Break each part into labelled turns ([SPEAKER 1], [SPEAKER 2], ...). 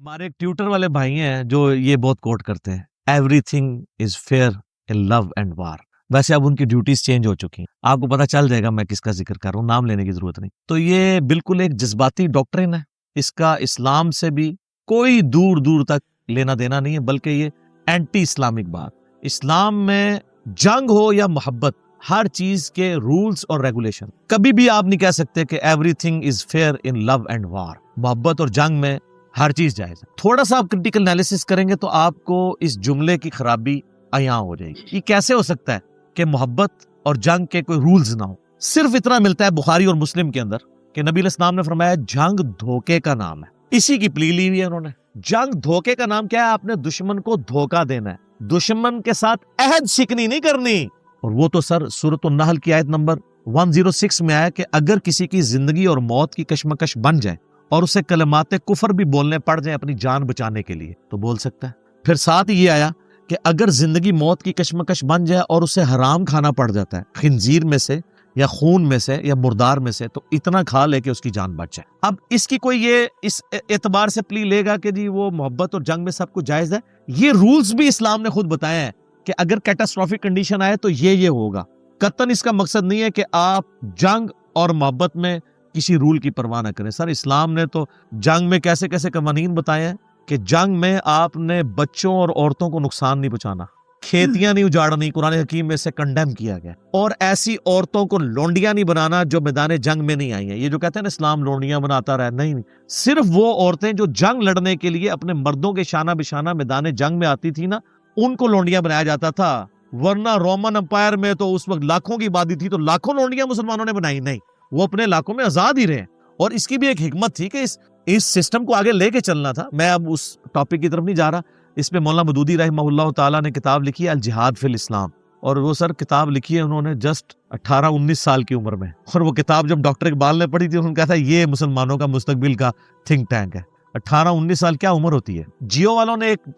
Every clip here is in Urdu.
[SPEAKER 1] ہمارے ایک ٹیوٹر والے بھائی ہیں جو یہ بہت کوٹ کرتے ہیں، everything is fair in love and war. ویسے اب ان کی ڈیوٹیز چینج ہو چکی ہیں، آپ کو پتا چل جائے گا میں کس کا ذکر کر رہا ہوں، نام لینے کی ضرورت نہیں۔ تو یہ بالکل ایک جذباتی ڈاکٹرن ہے، اس کا اسلام سے بھی کوئی دور دور تک لینا دینا نہیں ہے، بلکہ یہ اینٹی اسلامک بات۔ اسلام میں جنگ ہو یا محبت، ہر چیز کے رولز اور ریگولیشن، کبھی بھی آپ نہیں کہہ سکتے کہ everything is fair in love and war. محبت اور جنگ میں ہر چیز جائز ہے۔ تھوڑا سا آپ کرٹیکل انالیسس کریں گے تو آپ کو اس جملے کی خرابی عیاں ہو جائے گی۔ یہ کیسے ہو سکتا ہے کہ محبت اور جنگ کے کوئی رولز نہ ہو؟ صرف اتنا ملتا ہے بخاری اور مسلم کے اندر کہ نبی علیہ السلام نے فرمایا جنگ دھوکے کا نام ہے، اسی کی پلی لی ہوئی ہے انہوں نے۔ جنگ دھوکے کا نام کیا ہے؟ آپ نے دشمن کو دھوکہ دینا ہے، دشمن کے ساتھ عہد شکنی نہیں کرنی۔ اور وہ تو سر سورۃ النحل کی آیت نمبر 106 میں آیا کہ اگر کسی کی زندگی اور موت کی کشمکش بن جائے اور اسے کلمات کفر بھی بولنے پڑ جائیں اپنی جان بچانے کے لیے تو بول سکتا ہے۔ پھر ساتھ یہ آیا کہ اگر زندگی موت کی کشمکش بن جائے اور اسے حرام کھانا پڑ جاتا ہے، خنزیر میں سے یا خون میں سے یا مردار میں سے، تو اتنا کھا لے کہ اس کی جان بچ جائے۔ اب اس کی کوئی یہ اس اعتبار سے پلی لے گا کہ جی وہ محبت اور جنگ میں سب کچھ جائز ہے؟ یہ رولز بھی اسلام نے خود بتائے ہیں کہ اگر کیٹاسٹرافک کنڈیشن آئے تو یہ ہوگا۔ قطعاً اس کا مقصد نہیں ہے کہ آپ جنگ اور محبت میں کسی رول کی پرواہ نہ کریں۔ سر اسلام نے تو جنگ میں کیسے کیسے قوانین بتائے ہیں کہ جنگ میں آپ نے بچوں اور عورتوں کو نقصان نہیں پہنچانا، کھیتیاں نہیں اجاڑنی، قرآن حکیم میں سے کنڈیم کیا گیا، اور ایسی عورتوں کو لونڈیاں نہیں بنانا جو میدان جنگ میں نہیں آئی ہیں۔ یہ جو کہتے ہیں نا اسلام لونڈیاں بناتا رہا، نہیں، صرف وہ عورتیں جو جنگ لڑنے کے لیے اپنے مردوں کے شانہ بشانہ میدان جنگ میں آتی تھی نا، ان کو لونڈیاں بنایا جاتا تھا۔ ورنہ رومن امپائر میں تو اس وقت لاکھوں کی آبادی تھی تو لاکھوں لونڈیاں مسلمانوں نے بنائی نہیں، وہ اپنے علاقوں میں آزاد ہی رہے۔ اور اس کی بھی ایک حکمت تھی کہ اس سسٹم کو آگے لے کے چلنا تھا۔ میں اب اس ٹاپک کی طرف نہیں جا رہا، اس پہ مولانا مودودی رحمہ اللہ تعالیٰ نے کتاب لکھی ہے الجہاد فی الاسلام، اور وہ سر کتاب لکھی ہے انہوں نے جسٹ 18-19 سال کی عمر میں، اور وہ کتاب جب ڈاکٹر اقبال نے پڑھی تھی انہوں نے کہا تھا یہ مسلمانوں کا مستقبل کا تھنک ٹینک ہے۔ 18-19 سال کیا عمر ہوتی ہے؟ جیو والوں نے ایک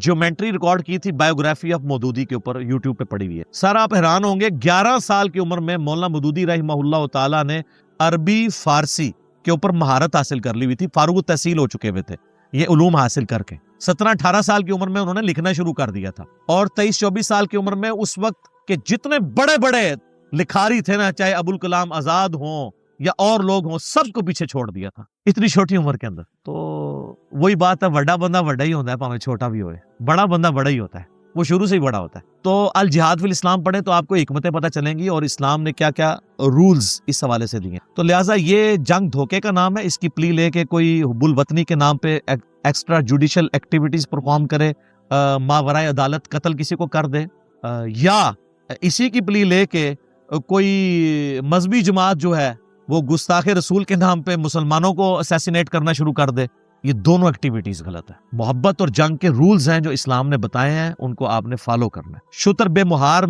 [SPEAKER 1] جیومیٹری ریکارڈ کی تھی بایوگرافی آف مودودی کے اوپر، یوٹیوب پہ پڑی ہوئی ہے۔ سر آپ حیران ہوں گے 11 سال کی عمر میں مولانا مودودی رحمہ اللہ تعالیٰ نے عربی فارسی کے اوپر مہارت حاصل کر لی ہوئی تھی، فارغ التحصیل ہو چکے ہوئے تھے یہ علوم حاصل کر کے۔ 17-18 سال کی عمر میں انہوں نے لکھنا شروع کر دیا تھا، اور 23-24 سال کی عمر میں اس وقت کے جتنے بڑے بڑے لکھاری تھے نا، چاہے ابوالکلام آزاد ہوں یا اور لوگ ہوں، سب کو پیچھے چھوڑ دیا تھا اتنی چھوٹی عمر کے اندر۔ تو وہی بات ہے، بڑا بندہ بڑا ہی ہوتا ہے، پاویں چھوٹا بھی ہوئے، بڑا بندہ بڑا ہی ہوتا ہے، وہ شروع سے ہی بڑا ہوتا ہے۔ تو الجہاد فی الاسلام پڑھیں تو آپ کو حکمتیں پتہ چلیں گی اور اسلام نے کیا کیا رولز اس حوالے سے دیے۔ تو لہٰذا یہ جنگ دھوکے کا نام ہے، اس کی پلی لے کے کوئی حب الوطنی کے نام پہ ایکسٹرا جوڈیشل ایکٹیویٹیز پرفارم کرے، ماورائے عدالت قتل کسی کو کر دے، یا اسی کی پلی لے کے کوئی مذہبی جماعت جو ہے وہ گستاخ رسول کے نام پہ مسلمانوں کو اسیسینیٹ کرنا شروع کر دے، یہ دونوں ایکٹیویٹیز غلط ہے۔ محبت اور جنگ کے رولز ہیں جو اسلام نے بتائے ہیں، ان کو آپ نے فالو کرنا ہے۔ شتر بے مہار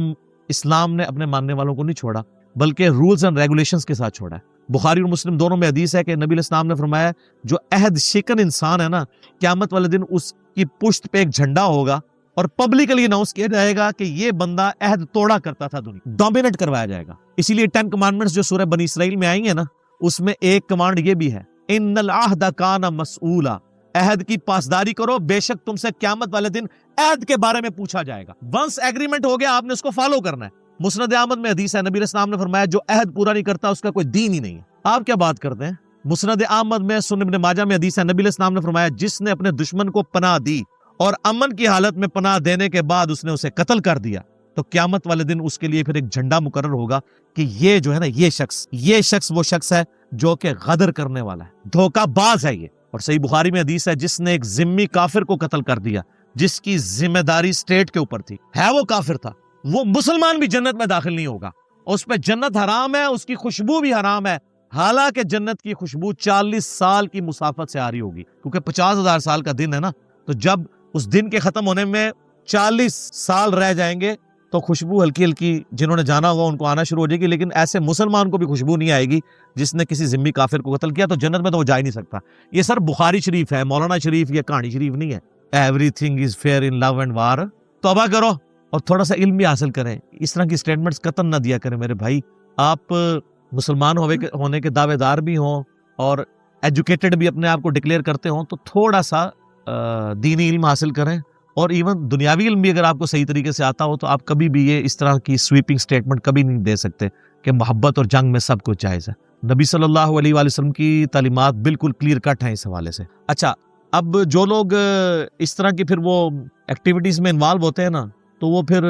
[SPEAKER 1] اسلام نے اپنے ماننے والوں کو نہیں چھوڑا، بلکہ رولز اینڈ ریگولیشنز کے ساتھ چھوڑا ہے۔ بخاری اور مسلم دونوں میں حدیث ہے کہ نبی علیہ السلام نے فرمایا جو عہد شکن انسان ہے نا، قیامت والے دن اس کی پشت پہ ایک جھنڈا ہوگا اور پبلکلی اناؤنس کیا جائے گا کہ یہ بندہ عہد توڑا کرتا تھا، دنیا ڈومینیٹ کروایا جائے گا۔ اسی لیے 10 کمانڈمنٹس جو سورہ بنی اسرائیل میں آئی ہیں نا، اس میں ایک کمانڈ یہ بھی ہے، ان العہد کان مسئولا، عہد کی پاسداری کرو، بے شک تم سے قیامت والے دن عہد کے بارے میں پوچھا جائے گا۔ ونس ایگریمنٹ ہو گیا، آپ نے اس کو فالو کرنا ہے۔ مسند احمد میں حدیث ہے، نبی علیہ السلام نے فرمایا جو عہد پورا نہیں کرتا اس کا کوئی دین ہی نہیں ہے۔ آپ کیا بات کرتے ہیں؟ مسند احمد میں، سنن ابن ماجہ میں حدیث ہے، نبی علیہ السلام نے فرمایا جس نے اپنے دشمن کو پناہ دی اور امن کی حالت میں پناہ دینے کے بعد اس نے اسے قتل کر دیا تو قیامت والے دن اس کے لیے پھر ایک جھنڈا مقرر ہوگا کہ یہ جو ہے نا، یہ شخص وہ شخص ہے جو کہ غدر کرنے والا ہے، دھوکہ باز ہے یہ۔ اور صحیح بخاری میں حدیث ہے جس نے ایک ذمی کافر کو قتل کر دیا جس کی ذمہ داری اسٹیٹ کے اوپر تھی، ہے وہ کافر تھا، وہ مسلمان بھی جنت میں داخل نہیں ہوگا، اس پہ جنت حرام ہے، اس کی خوشبو بھی حرام ہے، حالانکہ جنت کی خوشبو 40 سال کی مسافت سے آ رہی ہوگی، کیونکہ 50,000 سال کا دن ہے نا، تو جب اس دن کے ختم ہونے میں 40 سال رہ جائیں گے تو خوشبو ہلکی ہلکی جنہوں نے جانا ہوگا ان کو آنا شروع ہو جائے گی، لیکن ایسے مسلمان کو بھی خوشبو نہیں آئے گی جس نے کسی ذمی کافر کو قتل کیا، تو جنت میں تو وہ جا ہی نہیں سکتا۔ یہ سر بخاری شریف ہے، مولانا شریف یا کہانی شریف نہیں ہے۔ Everything is fair in love and war. توبہ کرو اور تھوڑا سا علم بھی حاصل کریں، اس طرح کی سٹیٹمنٹس قطعاً نہ دیا کریں میرے بھائی۔ آپ مسلمان ہونے کے دعوے دار بھی ہوں اور ایجوکیٹڈ بھی اپنے آپ کو ڈکلیئر کرتے ہوں تو تھوڑا سا دینی علم حاصل کریں، اور ایون دنیاوی علم بھی اگر آپ کو صحیح طریقے سے آتا ہو تو آپ کبھی بھی یہ اس طرح کی سویپنگ سٹیٹمنٹ کبھی نہیں دے سکتے کہ محبت اور جنگ میں سب کچھ جائز ہے۔ نبی صلی اللہ علیہ وآلہ وسلم کی تعلیمات بالکل کلیئر کٹ ہیں اس حوالے سے۔ اچھا، اب جو لوگ اس طرح کی پھر وہ ایکٹیویٹیز میں انوالو ہوتے ہیں نا، تو وہ پھر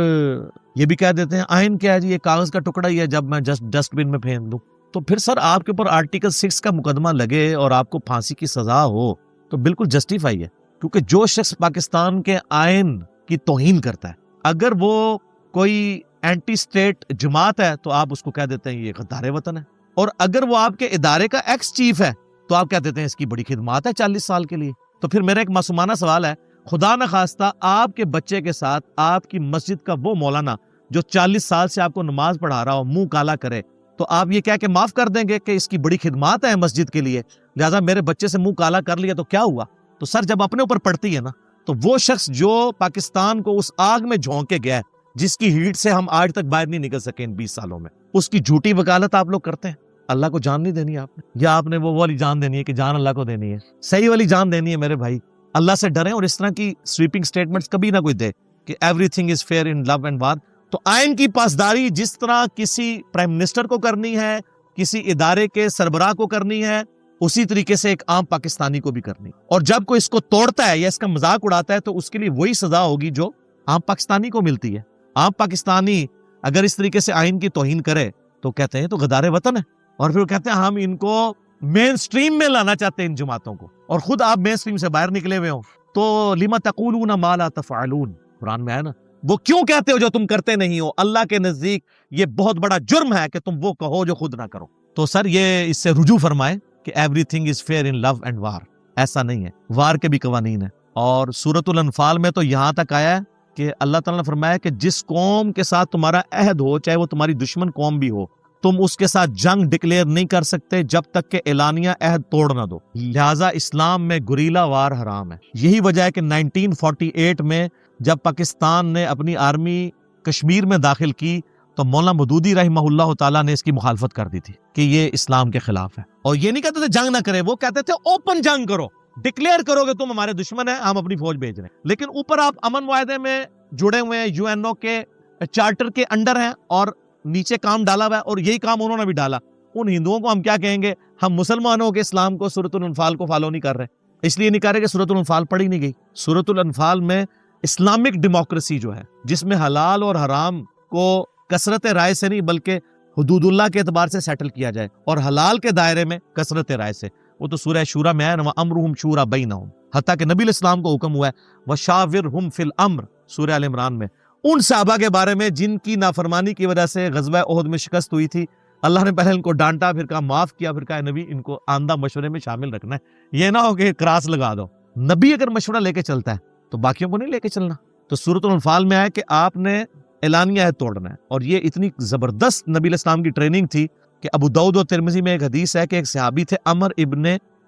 [SPEAKER 1] یہ بھی کہہ دیتے ہیں آئین کیا ہے جی، یہ کاغذ کا ٹکڑا ہی ہے، جب میں جسٹ ڈسٹ بن میں پھینک دوں۔ تو پھر سر آپ کے اوپر آرٹیکل 6 کا مقدمہ لگے اور آپ کو پھانسی کی سزا ہو تو بالکل جسٹیفائی ہے، کیونکہ جو شخص پاکستان کے آئین کی توہین کرتا ہے، اگر وہ کوئی اینٹی اسٹیٹ جماعت ہے تو آپ اس کو کہہ دیتے ہیں یہ غدار وطن ہے، اور اگر وہ آپ کے ادارے کا ایکس چیف ہے تو آپ کہہ دیتے ہیں اس کی بڑی خدمات ہے 40 سال کے لیے۔ تو پھر میرا ایک معصومانہ سوال ہے، خدا نخواستہ آپ کے بچے کے ساتھ آپ کی مسجد کا وہ مولانا جو 40 سال سے آپ کو نماز پڑھا رہا ہو منہ کالا کرے، تو آپ یہ کہہ کے معاف کر دیں گے کہ اس کی بڑی خدمات ہیں مسجد کے لیے، لہٰذا میرے بچے سے منہ کالا کر لیا تو کیا ہوا؟ تو سر جب اپنے اوپر پڑتی ہے نا، تو وہ شخص جو پاکستان کو اس آگ میں جھونک کے گیا ہے جس کی ہیٹ سے ہم آج تک باہر نہیں نکل سکے ان 20 سالوں میں، اس کی جھوٹی وکالت آپ لوگ کرتے ہیں۔ اللہ کو جان نہیں دینی آپ نے، یا آپ نے وہ والی جان دینی ہے کہ جان اللہ کو دینی ہے؟ صحیح والی جان دینی ہے میرے بھائی۔ اللہ سے ڈریں اور اس طرح کی سویپنگ سٹیٹمنٹس کبھی نہ کوئی دے کہ everything is fair in love and war. تو آئین کی پاسداری جس طرح کسی پرائم منسٹر کو کرنی ہے، کسی ادارے کے سربراہ کو کرنی ہے، اسی طریقے سے ایک عام پاکستانی کو بھی کرنی، اور جب کوئی اس کو توڑتا ہے یا اس کا مذاق اڑاتا ہے تو اس کے لیے وہی سزا ہوگی جو عام پاکستانی کو ملتی ہے۔ عام پاکستانی اگر اس طریقے سے آئین کی توہین کرے تو کہتے ہیں تو غدار وطن ہے، اور پھر کہتے ہیں ہم ان کو مین سٹریم میں لانا چاہتے ہیں ان جماعتوں کو، اور خود آپ مین سٹریم سے باہر نکلے ہوئے ہوں۔ تو لما تقولون ما لا تفعلون، قرآن میں ہے نا، وہ کیوں کہتے ہو جو تم کرتے نہیں ہو؟ اللہ کے نزدیک یہ بہت بڑا جرم ہے کہ تم وہ کہو جو خود نہ کرو۔ تو سر یہ اس سے رجوع فرمائے کہ everything is fair in love and war, ایسا نہیں ہے، وار کے بھی قوانین ہیں۔ اور سورۃ الانفال میں تو یہاں تک آیا ہے کہ اللہ تعالیٰ نے فرمایا کہ جس قوم کے ساتھ تمہارا عہد ہو، چاہے وہ تمہاری دشمن قوم بھی ہو، تم اس کے ساتھ جنگ ڈکلیئر نہیں کر سکتے جب تک کہ اعلانیہ عہد توڑ نہ دو، لہٰذا اسلام میں گریلا وار حرام ہے۔ یہی وجہ ہے کہ 1948 میں جب پاکستان نے اپنی آرمی کشمیر میں داخل کی تو مولانا مودودی رحمہ اللہ تعالیٰ نے اس کی مخالفت کر دی تھی کہ یہ اسلام کے خلاف ہے، اور یہ نہیں کہتے تھے جنگ نہ کرے، وہ کہتے تھے اوپن جنگ کرو، ڈکلیئر کرو کہ تم ہمارے دشمن ہیں، ہم اپنی فوج بھیج رہے ہیں۔ لیکن اوپر آپ امن معاہدے میں جڑے ہوئے ہیں، UN کے چارٹر کے انڈر ہیں، اور نیچے کام ڈالا ہوا ہے، اور یہی کام انہوں نے بھی ڈالا۔ ان ہندوؤں کو ہم کیا کہیں گے؟ ہم مسلمانوں کے اسلام کو سورۃ الانفال کو فالو نہیں کر رہے، اس لیے نہیں کر رہے کہ سورۃ الانفال پڑھی نہیں گئی۔ سورۃ الانفال میں اسلامک ڈیموکریسی جو ہے، جس میں حلال اور حرام کو کثرت رائے سے نہیں بلکہ حدود اللہ کے اعتبار سے سیٹل کیا جائے، اور حلال کے دائرے میں کثرت رائے سے، وہ تو سورہ شورا میں ہے نا، وَأَمْرُهُمْ شُورَى بَيْنَهُمْ، حتیٰ کہ نبی علیہ السلام کو حکم ہوا ہے وَشَاوِرْهُمْ فِي الْأَمْرِ، سورہ آل عمران میں، ان صحابہ کے بارے میں جن کی نافرمانی کی وجہ سے غزوہ احد میں شکست ہوئی تھی، اللہ نے پہلے ان کو ڈانٹا، پھر کہا معاف کیا، پھر کہا نبی ان کو آندہ مشورے میں شامل رکھنا ہے، یہ نہ ہو کہ کراس لگا دو۔ نبی اگر مشورہ لے کے چلتا ہے تو باقیوں کو نہیں لے کے چلنا۔ تو سورۃ الانفال میں آیا کہ آپ نے اعلانیہ عہد توڑنا ہے، اور یہ اتنی زبردست نبی علیہ السلام کی ٹریننگ تھی کہ ابو داؤد و ترمذی میں ایک حدیث ہے کہ ایک صحابی تھے عمر ابن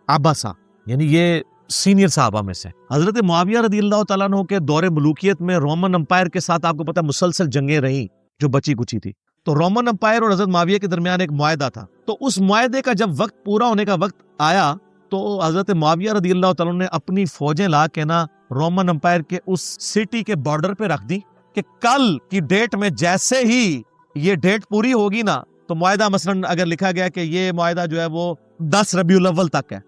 [SPEAKER 1] عباسہ، یعنی یہ سینئر صحابہ میں سے، حضرت معاویہ رضی اللہ تعالیٰ عنہ کے دور ملوکیت میں رومن امپائر کے ساتھ آپ کو پتہ مسلسل جنگیں رہیں جو بچی کچی تھی، تو رومن امپائر اور حضرت معاویہ کے درمیان ایک معاہدہ تھا، تو اس معاہدے کا جب وقت پورا ہونے کا وقت آیا تو حضرت معاویہ رضی اللہ تعالیٰ عنہ نے اپنی فوجیں لا کے نا رومن امپائر کے اس سٹی کے بارڈر پہ رکھ دی کہ کل کی ڈیٹ میں جیسے ہی یہ ڈیٹ پوری ہوگی نا، تو معاہدہ مثلاً اگر لکھا گیا کہ یہ معاہدہ جو ہے وہ 10 ربیع الاول تک ہے،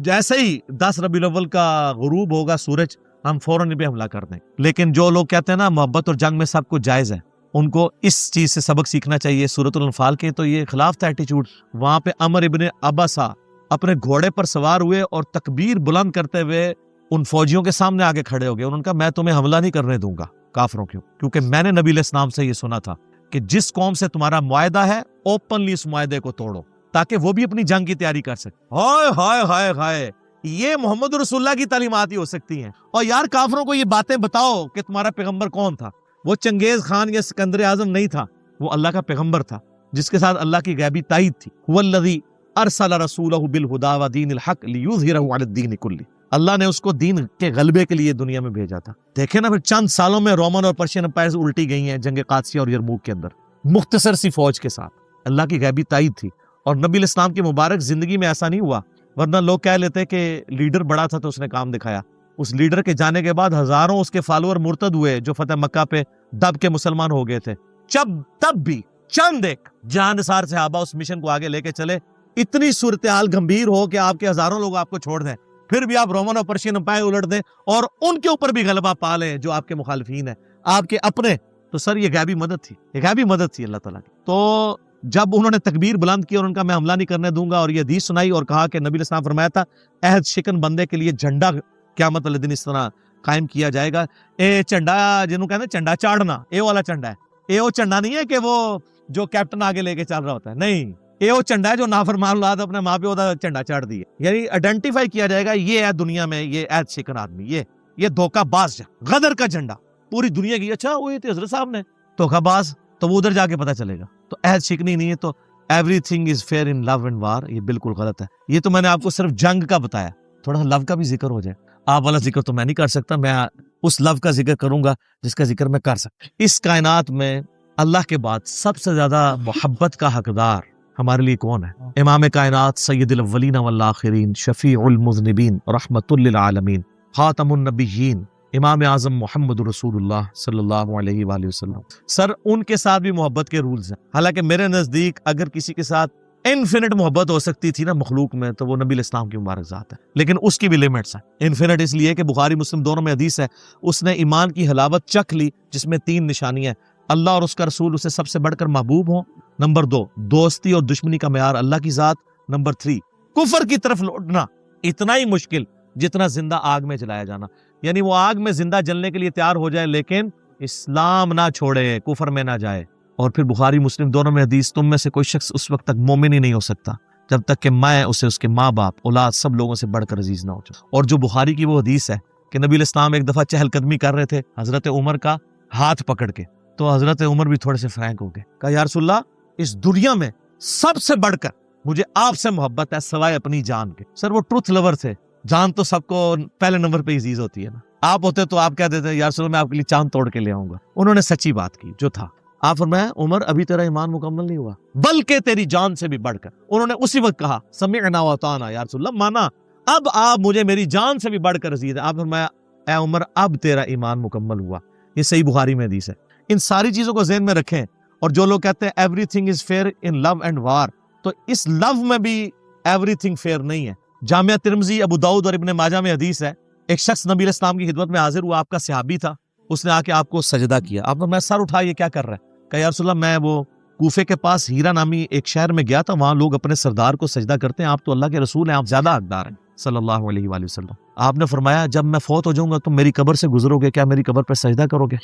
[SPEAKER 1] جیسے ہی 10 ربیع الاول کا غروب ہوگا سورج، ہم فوراً ان پہ حملہ کر دیں۔ لیکن جو لوگ کہتے ہیں نا محبت اور جنگ میں سب کچھ جائز ہے، ان کو اس چیز سے سبق سیکھنا چاہیے۔ سورۃ الانفال کے تو یہ خلاف تھا ایٹیچیوڈ، وہاں پہ عمر ابن عباسہ اپنے گھوڑے پر سوار ہوئے اور تکبیر بلند کرتے ہوئے ان فوجیوں کے سامنے آگے کھڑے ہو گئے، انہوں نے کہا میں تمہیں حملہ نہیں کرنے دوں گا کافروں کیوں، کیونکہ میں نے نبی علیہ السلام سے یہ سنا تھا کہ جس قوم سے تمہارا معاہدہ ہے اوپنلی اس معاہدے کو توڑو تاکہ وہ بھی اپنی جنگ کی تیاری کر سکے۔ ہائے ہائے ہائے ہائے، یہ محمد رسول اللہ کی تعلیمات ہی ہو سکتی ہیں۔ اور یار کافروں کو یہ باتیں بتاؤ کہ تمہارا پیغمبر کون تھا، وہ چنگیز خان یا سکندر اعظم نہیں تھا، وہ اللہ کا پیغمبر تھا جس کے ساتھ اللہ کی غیبی تائید تھی۔ هو الذی ارسل رسولہ بالہدی ودین الحق لیظہرہ علی الدین کلہ، اللہ نے اس کو دین کے غلبے کے لیے دنیا میں بھیجا تھا۔ دیکھیں نا پھر چند سالوں میں رومن اور پرشین امپائرز الٹی گئی ہیں جنگ قادسیہ اور یرموک کے اندر، مختصر سی فوج کے ساتھ، اللہ کی غیبی تائید تھی۔ اور نبی علیہ السلام کی مبارک زندگی میں ایسا نہیں ہوا، ورنہ لوگ کہہ لیتے کہ لیڈر بڑا تھا تو اس نے کام دکھایا، اس لیڈر کے جانے کے بعد ہزاروں اس کے فالوور مرتد ہوئے جو فتح مکہ پہ دب کے مسلمان ہو گئے تھے. تب بھی چند ایک جانسار صحابہ اس مشن کو آگے لے کے چلے. اتنی صورتحال گمبھیر ہو کہ آپ کے ہزاروں لوگ آپ کو چھوڑ دیں, پھر بھی آپ رومن اور پرشین امپائر الٹ دیں اور ان کے اوپر بھی غلبہ پا لیں جو آپ کے مخالفین ہیں, آپ کے اپنے. تو سر یہ غیبی مدد تھی, یہ غیبی مدد تھی اللہ تعالیٰ کی. تو جب انہوں نے تکبیر بلند کی اور ان کا میں حملہ نہیں کرنے دوں گا اور یہ حدیث سنائی اور کہا کہ نبی علیہ السلام فرمایا تھا عہد شکن بندے کے لیے جھنڈا قیامت والے دن اس طرح قائم کیا جائے گا. اے جھنڈا جنہوں کہتے ہیں جھنڈا چاڑنا, اے والا جھنڈا ہے. اے وہ جھنڈا نہیں ہے کہ وہ جو کیپٹن آگے لے کے چل رہا ہوتا ہے, نہیں, اے وہ جھنڈا ہے جو نافرمان اولاد اپنے ماں پہ ہوتا جھنڈا چاڑ دی ہے. یعنی آئیڈینٹیفائی کیا جائے گا یہ ہے دنیا میں یہ عہد شکن آدمی, یہ دھوکہ باز غدر کا جھنڈا پوری دنیا کی. اچھا وہ یہ حضرت صاحب نے دھوکہ باز, تو وہ ادھر جا کے پتہ چلے گا. تو عہد شکنی نہیں ہے. تو everything is fair in love and war, یہ بالکل غلط ہے. یہ تو میں نے آپ کو صرف جنگ کا بتایا, تھوڑا لو کا بھی ذکر ہو جائے. آپ والا ذکر تو میں نہیں کر سکتا, میں اس لو کا ذکر کروں گا جس کا ذکر میں کر سکتا. اس کائنات میں اللہ کے بعد سب سے زیادہ محبت کا حقدار ہمارے لیے کون ہے؟ امام کائنات سید الاولین والآخرین, شفیع المذنبین, رحمت للعالمین, خاتم النبیین, امام اعظم محمد رسول اللہ صلی اللہ علیہ وآلہ وسلم. سر ان کے ساتھ بھی محبت کے رولز ہیں. حالانکہ میرے نزدیک اگر کسی کے ساتھ انفینٹ محبت ہو سکتی تھی نا مخلوق میں تو وہ نبی علیہ السلام کی مبارک ذات ہے, لیکن اس کی بھی لیمٹس ہیں. انفینٹ اس لیے کہ بخاری مسلم دونوں میں حدیث ہے, اس نے ایمان کی حلاوت چکھ لی جس میں 3 نشانیاں, اللہ اور اس کا رسول اسے سب سے بڑھ کر محبوب ہوں, نمبر 2 دوستی اور دشمنی کا معیار اللہ کی ذات, نمبر 3 کفر کی طرف لوٹنا اتنا ہی مشکل جتنا زندہ آگ میں جلایا جانا. یعنی وہ آگ میں زندہ جلنے کے لیے تیار ہو جائے لیکن اسلام نہ چھوڑے, کفر میں نہ جائے. اور پھر بخاری مسلم دونوں میں حدیث, تم میں سے کوئی شخص اس وقت تک مومن ہی نہیں ہو سکتا جب تک کہ میں اسے اس کے ماں باپ اولاد سب لوگوں سے بڑھ کر عزیز نہ ہو جاؤں. اور جو بخاری کی وہ حدیث ہے کہ نبی علیہ السلام ایک دفعہ چہل قدمی کر رہے تھے حضرت عمر کا ہاتھ پکڑ کے, تو حضرت عمر بھی تھوڑے سے فرینک ہو گئے, کہا یا رسول اللہ اس دنیا میں سب سے بڑھ کر مجھے آپ سے محبت ہے سوائے اپنی جان کے. سر وہ ٹروتھ لور تھے, جان تو سب کو پہلے نمبر پہ عزیز ہوتی ہے نا. آپ ہوتے تو آپ کہہ دیتے یا رسول اللہ میں آپ کے لیے چاند توڑ کے لے آؤں گا. انہوں نے سچی بات کی جو تھا. آپ فرمایا عمر ابھی تیرا ایمان مکمل نہیں ہوا بلکہ تیری جان سے بھی بڑھ کر. انہوں نے اسی وقت کہا سمعنا واطعنا یا رسول اللہ, مانا, اب آپ مجھے میری جان سے بھی بڑھ کر عزیز ہے. آپ فرمایا اے عمر اب تیرا ایمان مکمل ہوا. یہ صحیح بخاری میں حدیث ہے. ان ساری چیزوں کو ذہن میں رکھیں. اور جو لوگ کہتے ہیں everything is fair in love and war, تو اس لو میں بھی ایوری تھنگ فیئر نہیں ہے. جامعہ ترمذی, ابو داؤد اور ابن ماجہ میں حدیث ہے, ایک شخص نبی علیہ السلام کی خدمت میں حاضر ہوا, آپ کا صحابی تھا, اس نے آ کے آپ کو سجدہ کیا. آپ نے میں سر اٹھا یہ کیا کر رہا ہے؟ کہ یا رسول اللہ میں وہ کوفے کے پاس ہیرا نامی ایک شہر میں گیا تھا, وہاں لوگ اپنے سردار کو سجدہ کرتے ہیں, آپ تو اللہ کے رسول ہیں, آپ زیادہ حقدار ہیں صلی اللہ علیہ وآلہ وسلم. آپ نے فرمایا جب میں فوت ہو جاؤں گا تم میری قبر سے گزرو گے, کیا میری قبر پہ سجدہ کرو گے؟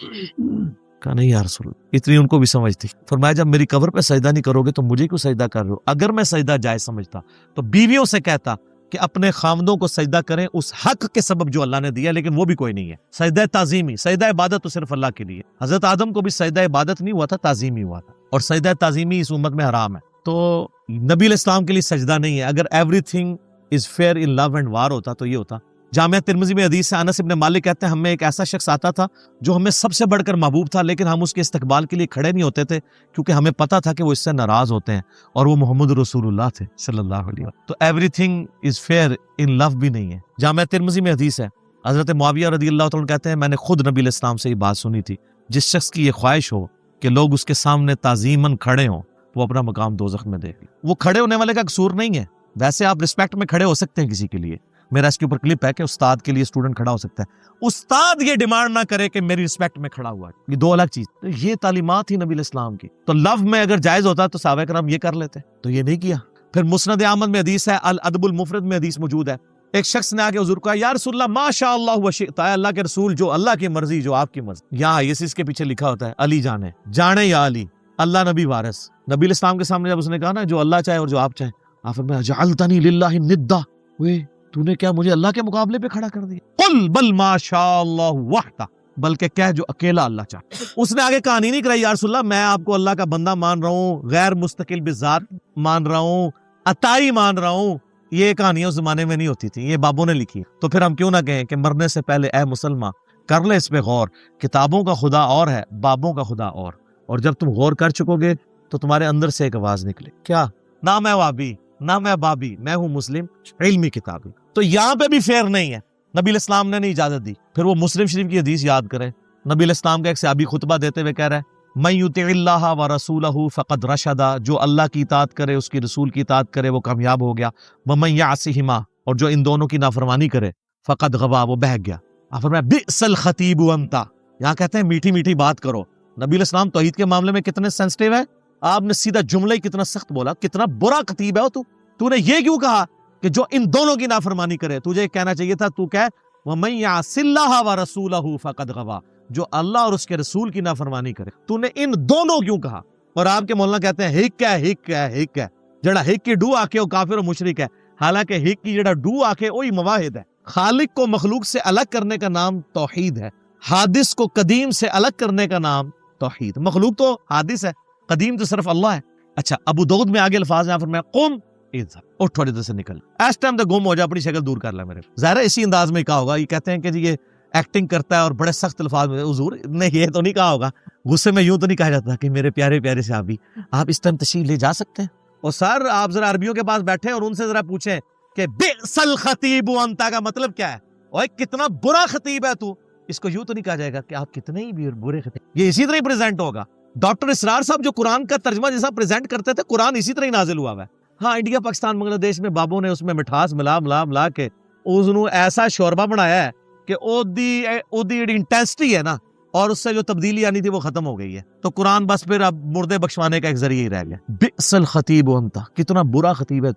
[SPEAKER 1] کہا نہیں یا رسول اللہ. اتنی ان کو بھی سمجھ تھی. فرمایا جب میری قبر پہ سجدہ نہیں کرو گے تو مجھے کیوں سجدہ کر رہے ہو؟ اگر میں سجدہ جائز سمجھتا تو بیویوں سے کہتا کہ اپنے خامدوں کو سجدہ کریں اس حق کے سبب جو اللہ نے دیا, لیکن وہ بھی کوئی نہیں ہے. سجدہ تعظیمی, سجدہ عبادت تو صرف اللہ کے لیے. حضرت آدم کو بھی سجدہ عبادت نہیں ہوا تھا, تعظیمی ہوا تھا, اور سجدہ تعظیمی اس امت میں حرام ہے. تو نبی علیہ السلام کے لیے سجدہ نہیں ہے. اگر everything is fair in love and war ہوتا تو یہ ہوتا. جامعہ ترمذی میں حدیث سے انس ابن مالک کہتے ہیں ہمیں ایک ایسا شخص آتا تھا جو ہمیں سب سے بڑھ کر محبوب تھا, لیکن ہم اس کے استقبال کے لیے کھڑے نہیں ہوتے تھے کیونکہ ہمیں پتا تھا کہ وہ اس سے ناراض ہوتے ہیں, اور وہ محمد رسول اللہ تھے صلی اللہ علیہ وسلم. تو everything is fair in لو بھی نہیں ہے. جامعہ ترمذی میں حدیث ہے, حضرت معاویہ رضی اللہ تعالیٰ کہتے ہیں میں نے خود نبی علیہ السلام سے یہ بات سنی تھی, جس شخص کی یہ خواہش ہو کہ لوگ اس کے سامنے تعظیماً کھڑے ہوں وہ اپنا مقام دوزخ میں دیکھ لے. وہ کھڑے ہونے والے کا قصور نہیں ہے, ویسے آپ رسپیکٹ میں کھڑے ہو سکتے ہیں کسی کے لیے. میرا اس کے اوپر کلپ ہے کہ استاد کے لیے اسٹوڈنٹ کھڑا ہو سکتا ہے, استاد یہ ڈیمانڈ نہ کرے کہ میری رسپیکٹ میں کھڑا ہوا ہے, یہ دو الگ چیز. یہ تعلیمات تھی نبی علیہ السلام کی. تو لو میں اگر جائز ہوتا تو صحابہ کرام یہ کر لیتے, تو یہ نہیں کیا. پھر مسند احمد میں حدیث ہے, الادب المفرد میں حدیث موجود ہے, ایک شخص نے آگے حضور کہا یا رسول اللہ ماشاء اللہ وشئت, اللہ کے رسول جو اللہ کی مرضی جو آپ کی مرضی. یہاں یہ اس کے پیچھے لکھا ہوتا ہے علی جانے یا علی, اللہ نبی وارث. نبی علیہ السلام کے سامنے جب اس نے کہا نا جو اللہ چاہے اور جو آپ چاہیں, آپ فرمایا جعلتنی للہ ندا, تو نے کیا مجھے اللہ کے مقابلے پہ کھڑا کر دیا؟ قل بل ما شاء اللہ وحدہ, بلکہ کہہ جو اکیلا اللہ چاہے. اس نے آگے کہانی نہیں کرائی یا رسول اللہ میں آپ کو اللہ کا بندہ مان رہا ہوں, غیر مستقل بذات مان رہا ہوں, عطائی مان رہا ہوں. یہ کہانیاں اس زمانے میں نہیں ہوتی تھیں, یہ بابوں نے لکھی. تو پھر ہم کیوں نہ کہیں کہ مرنے سے پہلے اے مسلمان کر لے اس پہ غور, کتابوں کا خدا اور ہے, بابوں کا خدا اور جب تم غور کر چکو گے تو تمہارے اندر سے ایک آواز نکلے, کیا؟ نہ میں وابی نہ میں بابی, میں ہوں مسلم علمی کتابی. تو یہاں پہ بھی فیئر نہیں ہے. نبی علیہ السلام نے نہیں اجازت دی. پھر وہ مسلم شریف کی حدیث یاد کریں. نبی علیہ السلام کا ایک صحابی خطبہ دیتے ہوئے کہہ رہا ہے من یطع اللہ ورسولہ فقد رشد، جو اللہ کی اطاعت کرے اس کی رسول کی اطاعت کرے وہ کامیاب ہو گیا. ومن یعصہما، اور جو ان دونوں کی نافرمانی کرے فقد غوا، وہ بہک گیا. آپ فرمایا بئس الخطیب انت، یہاں کہتے ہیں میٹھی میٹھی بات کرو. نبی علیہ السلام توحید کے معاملے میں کتنے سینسٹیو ہے. آپ نے سیدھا جملہ ہی کتنا سخت بولا، کتنا برا خطیب ہے تو نے یہ کیوں کہا کہ جو ان دونوں کی نافرمانی کرے؟ تجھے کہنا چاہیے تھا تو کہ وَمَن يَعْصِ اللَّهَ وَرَسُولَهُ فَقَدْ غَوَىٰ، جو اللہ اور اس کے رسول کی نافرمانی کرے. تو نے ان دونوں کیوں کہا؟ اور آپ کے مولانا کہتے ہیں ہک ہے جڑا ہک کی ڈو آکے وہ کافر و مشرک ہے. حالانکہ ہک کی جڑا ڈو آکے وہی مواحد ہے. خالق کو مخلوق سے الگ کرنے کا نام توحید ہے. حادث کو قدیم سے الگ کرنے کا نام توحید. مخلوق تو حادث ہے، قدیم تو صرف اللہ ہے. اچھا ابو داؤد میں آگے الفاظ ہیں، فرمایا قم اذهب، اٹھو ادھر سے نکل، ایس ٹائم گم ہو جا، اپنی شکل دور کر لے میرے. ظاہر ہے اسی انداز میں کہا ہوگا. یہ کہتے ہیں کہ جی یہ ایکٹنگ کرتا ہے اور بڑے سخت الفاظ میں. حضور نے یہ تو نہیں کہا ہوگا، غصے میں یوں تو نہیں کہا جاتا کہ میرے پیارے پیارے صحابی آپ اس ٹائم تشریف لے جا سکتے ہیں. اور سر آپ ذرا عربیوں کے پاس بیٹھے اور ان سے ذرا پوچھیں کہ بئس الخطیب انت کا مطلب کیا ہے، اور کتنا برا خطیب ہے تو. اس کو یوں تو نہیں کہا جائے گا کہ آپ کتنے ہی برے خطیب. یہ اسی طرح ہی پریزنٹ ہوگا. ڈاکٹر اسرار صاحب جو قرآن کا ترجمہ جیسا پریزنٹ کرتے تھے، قرآن اسی طرح ہی نازل ہوا ہے. ہاں انڈیا پاکستان بنگلہ دیش میں بابوں نے اس میں مٹھاس ملا کے اس نو ایسا شوربہ بنایا ہے کہ او دی انٹینسٹی ہے نا، اور اس سے جو تبدیلی آنی تھی وہ ختم ہو گئی ہے. تو قرآن بس پھر اب مردے بخشوانے کا ایک ذریعہ ہی رہ گیا. بئس الخطیب انت، کتنا برا خطیب ہے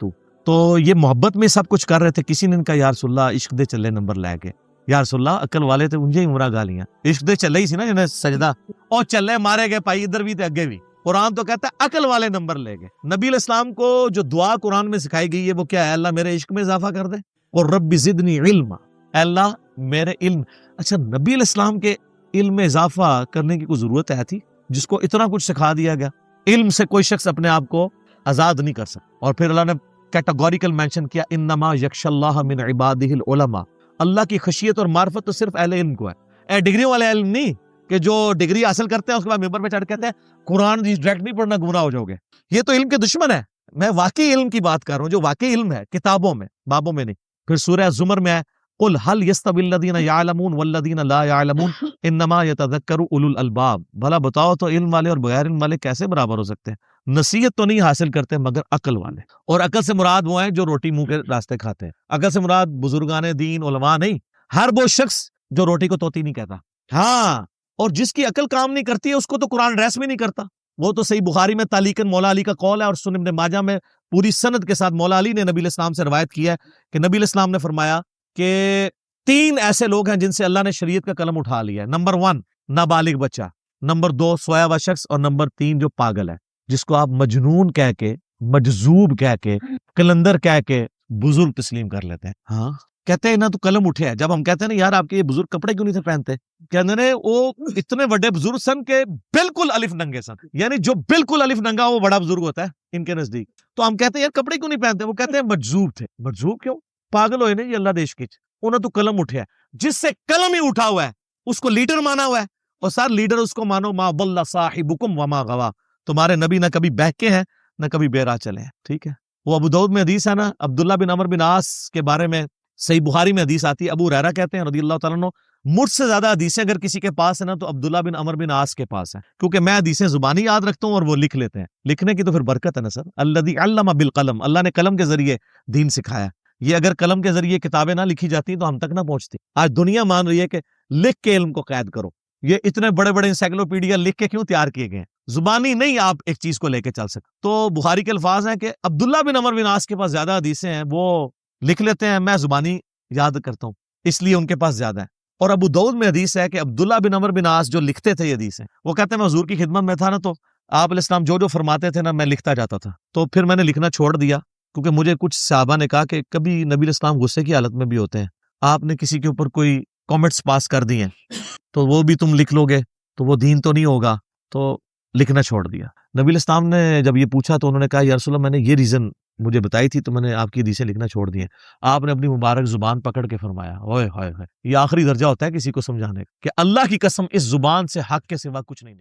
[SPEAKER 1] تو یہ محبت میں سب کچھ کر رہے تھے. کسی نے ان کا یا رسول اللہ عشق دے چلے نمبر لے کے، یا رسول اللہ عقل والے تھے انجے ہی عمرہ گالیاں. عشق دے چلے ہی سی نا جنہیں سجدہ اور چلے مارے گئے پائی ادھر بھی تے اگے بھی. قرآن تو کہتا ہے عقل والے نمبر لے گئے. نبی علیہ السلام کو جو دعا قرآن میں سکھائی گئی ہے وہ کیا ہے؟ اللہ میرے عشق میں اضافہ کر دے، اور رب زدنی علما، اللہ میرے علم. اچھا نبی علیہ السلام کے علم میں اضافہ کرنے کی کوئی ضرورت ہے تھی جس کو اتنا کچھ سکھا دیا گیا؟ علم سے کوئی شخص اپنے آپ کو آزاد نہیں کر سکتا. اور پھر اللہ نے کیٹاگوریکل مینشن کیا انما یخشی اللہ من عبادہ العلماء، اللہ کی خشیت اور معرفت تو صرف اہل علم کو ہے. ڈگری والے علم نہیں کہ جو ڈگری حاصل کرتے ہیں اس کے بعد ممبر پہ چڑھ کہتے ہیں قرآن ڈائریکٹ نہیں پڑھنا گمراہ ہو جاؤ گے. یہ تو علم کے دشمن ہے. میں واقعی علم کی بات کر رہا ہوں، جو واقعی علم ہے کتابوں میں، بابوں میں نہیں. پھر سورہ زمر میں ہے قل هل يستوي الذين يعلمون والذين لا يعلمون انما يتذكر اولو الالباب. بھلا بتاؤ تو علم والے اور بغیر علم والے کیسے برابر ہو سکتے ہیں؟ نصیحت تو نہیں حاصل کرتے مگر عقل والے. اور عقل سے مراد وہ ہیں جو روٹی منہ کے راستے کھاتے ہیں. عقل سے مراد بزرگان دین علماء نہیں، ہر وہ شخص جو روٹی کو توتی نہیں کہتا. ہاں، اور جس کی عقل کام نہیں کرتی ہے اس کو تو قرآن ریس بھی نہیں کرتا. وہ تو صحیح بخاری میں تعلیقاً مولا علی کا قول ہے، اور سنن ابن ماجہ میں پوری سند کے ساتھ مولا علی نے نبی علیہ السلام سے روایت کی ہے کہ نبی علیہ السلام نے فرمایا کہ 3 ایسے لوگ ہیں جن سے اللہ نے شریعت کا قلم اٹھا لیا ہے. نمبر 1 نابالغ بچہ، نمبر 2 سویا ہوا شخص، اور نمبر 3 جو پاگل ہے، جس کو آپ مجنون کہہ کے، مجذوب کہہ کے، کلندر کہہ کے بزرگ تسلیم کر لیتے ہیں. ہاں کہتے ہیں نا تو قلم اٹھے ہے. جب ہم کہتے ہیں نا یار آپ کے یہ بزرگ کپڑے کیوں نہیں تھے پہنتے، کہتے ہیں وہ اتنے بڑے بزرگ سن کے بالکل الف ننگے سن. یعنی جو بالکل الف ننگا وہ بڑا بزرگ ہوتا ہے ان کے نزدیک. تو ہم کہتے ہیں یار کپڑے کیوں نہیں پہنتے، وہ کہتے ہیں مجذوب تھے. مجذوب کیوں؟ پاگل ہوئے نا یہ اللہ دیش کی. انہوں تو قلم اٹھے ہے. جس سے قلم ہی اٹھا ہوا ہے اس کو لیڈر مانا ہوا ہے. اور سر لیڈر اس کو مانو ما ضل صاحبکم وما غوا، تمہارے نبی نہ کبھی بہکے ہیں نہ کبھی بے راہ چلے ہیں. ٹھیک ہے. وہ ابو داؤد میں حدیث ہے نا، عبداللہ بن عمر بن عاص کے بارے میں صحیح بخاری میں حدیث آتی ہے. ابو ہریرہ کہتے ہیں رضی اللہ تعالیٰ عنہ مجھ سے زیادہ حدیثیں اگر کسی کے پاس ہے نا تو عبداللہ بن عمر بن عاص کے پاس ہے، کیونکہ میں حدیثیں زبانی یاد رکھتا ہوں اور وہ لکھ لیتے ہیں. لکھنے کی تو پھر برکت ہے نا سر. الذی علم بالقلم، اللہ نے قلم کے ذریعے دین سکھایا. یہ اگر قلم کے ذریعے کتابیں نہ لکھی جاتی تو ہم تک نہ پہنچتی. آج دنیا مان رہی ہے کہ لکھ کے علم کو قید کرو. یہ اتنے بڑے بڑے انسائکلوپیڈیا لکھ کے کیوں تیار کیے گئے ہیں؟ زبانی نہیں آپ ایک چیز کو لے کے چل سکتے. تو بخاری کے الفاظ ہیں کہ عبداللہ بن عمر بن عاص کے پاس زیادہ حدیثیں ہیں، وہ لکھ لیتے ہیں، میں زبانی یاد کرتا ہوں اس لیے ان کے پاس زیادہ ہے. اور ابو داؤد میں حدیث ہے کہ عبداللہ بن عمر بن عاص جو لکھتے تھے یہ حدیثیں، وہ کہتے ہیں میں حضور کی خدمت میں تھا نا تو آپ علیہ السلام جو فرماتے تھے نا میں لکھتا جاتا تھا. تو پھر میں نے لکھنا چھوڑ دیا کیونکہ مجھے کچھ صحابہ نے کہا کہ کبھی نبی علیہ السلام غصے کی حالت میں بھی ہوتے ہیں، آپ نے کسی کے اوپر کوئی کامنٹس پاس کر دیے تو وہ بھی تم لکھ لو گے تو وہ دین تو نہیں ہوگا، تو لکھنا چھوڑ دیا. نبی علیہ السلام نے جب یہ پوچھا تو انہوں نے کہا یا رسول اللہ میں نے یہ ریزن مجھے بتائی تھی تو میں نے آپ کی حدیثیں لکھنا چھوڑ دی ہیں. آپ نے اپنی مبارک زبان پکڑ کے فرمایا اوئے ہائے ہائے، یہ آخری درجہ ہوتا ہے کسی کو سمجھانے کا کہ اللہ کی قسم اس زبان سے حق کے سوا کچھ نہیں.